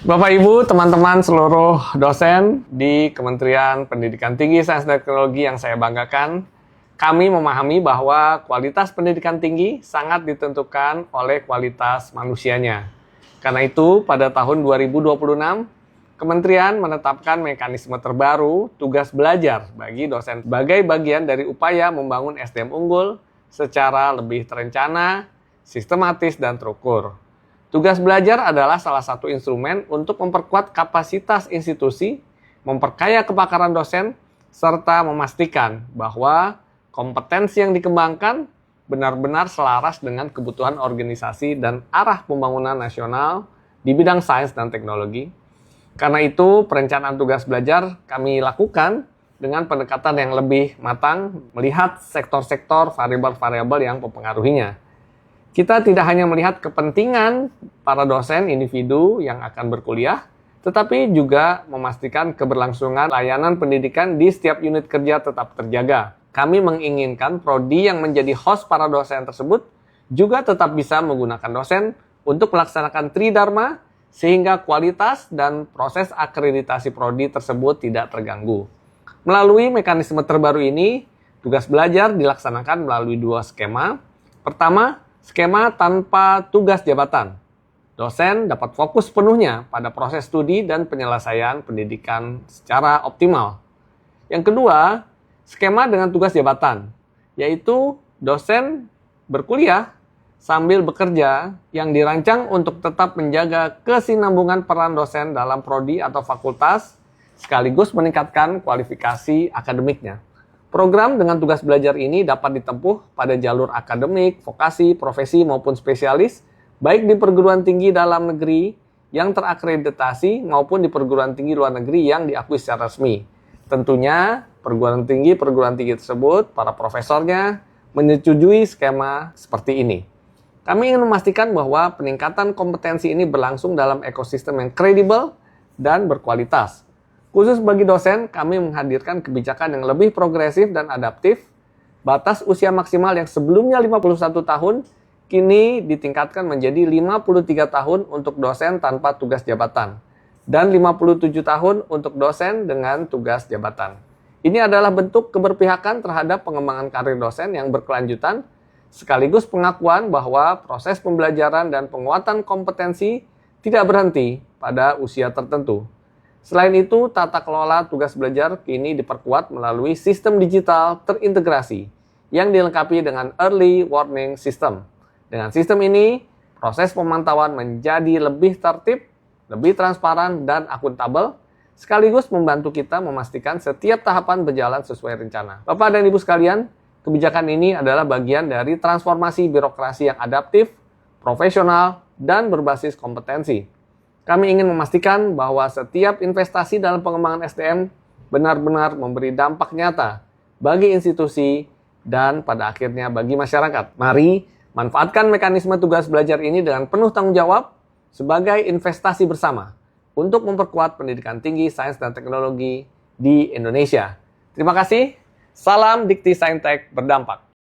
Bapak Ibu, teman-teman seluruh dosen di Kementerian Pendidikan Tinggi, Sains dan Teknologi yang saya banggakan, kami memahami bahwa kualitas pendidikan tinggi sangat ditentukan oleh kualitas manusianya. Karena itu, pada tahun 2026, Kementerian menetapkan mekanisme terbaru tugas belajar bagi dosen sebagai bagian dari upaya membangun SDM unggul secara lebih terencana, sistematis, dan terukur. Tugas belajar adalah salah satu instrumen untuk memperkuat kapasitas institusi, memperkaya kepakaran dosen, serta memastikan bahwa kompetensi yang dikembangkan benar-benar selaras dengan kebutuhan organisasi dan arah pembangunan nasional di bidang sains dan teknologi. Karena itu, perencanaan tugas belajar kami lakukan dengan pendekatan yang lebih matang, melihat sektor-sektor variabel-variabel yang mempengaruhinya. Kita tidak hanya melihat kepentingan para dosen individu yang akan berkuliah, tetapi juga memastikan keberlangsungan layanan pendidikan di setiap unit kerja tetap terjaga. Kami menginginkan prodi yang menjadi host para dosen tersebut juga tetap bisa menggunakan dosen untuk melaksanakan tridharma sehingga kualitas dan proses akreditasi prodi tersebut tidak terganggu. Melalui mekanisme terbaru ini, tugas belajar dilaksanakan melalui dua skema. Pertama, skema tanpa tugas jabatan. Dosen dapat fokus penuhnya pada proses studi dan penyelesaian pendidikan secara optimal. Yang kedua, skema dengan tugas jabatan, yaitu dosen berkuliah sambil bekerja yang dirancang untuk tetap menjaga kesinambungan peran dosen dalam prodi atau fakultas, sekaligus meningkatkan kualifikasi akademiknya. Program dengan tugas belajar ini dapat ditempuh pada jalur akademik, vokasi, profesi, maupun spesialis, baik di perguruan tinggi dalam negeri yang terakreditasi maupun di perguruan tinggi luar negeri yang diakui secara resmi. Tentunya, perguruan tinggi tersebut, para profesornya, menyetujui skema seperti ini. Kami ingin memastikan bahwa peningkatan kompetensi ini berlangsung dalam ekosistem yang kredibel dan berkualitas. Khusus bagi dosen, kami menghadirkan kebijakan yang lebih progresif dan adaptif. Batas usia maksimal yang sebelumnya 51 tahun, kini ditingkatkan menjadi 53 tahun untuk dosen tanpa tugas jabatan, dan 57 tahun untuk dosen dengan tugas jabatan. Ini adalah bentuk keberpihakan terhadap pengembangan karir dosen yang berkelanjutan, sekaligus pengakuan bahwa proses pembelajaran dan penguatan kompetensi tidak berhenti pada usia tertentu. Selain itu, tata kelola tugas belajar kini diperkuat melalui sistem digital terintegrasi yang dilengkapi dengan Early Warning System. Dengan sistem ini, proses pemantauan menjadi lebih tertib, lebih transparan, dan akuntabel, sekaligus membantu kita memastikan setiap tahapan berjalan sesuai rencana. Bapak dan Ibu sekalian, kebijakan ini adalah bagian dari transformasi birokrasi yang adaptif, profesional, dan berbasis kompetensi. Kami ingin memastikan bahwa setiap investasi dalam pengembangan SDM benar-benar memberi dampak nyata bagi institusi dan pada akhirnya bagi masyarakat. Mari manfaatkan mekanisme tugas belajar ini dengan penuh tanggung jawab sebagai investasi bersama untuk memperkuat pendidikan tinggi, sains, dan teknologi di Indonesia. Terima kasih. Salam Dikti Saintek berdampak.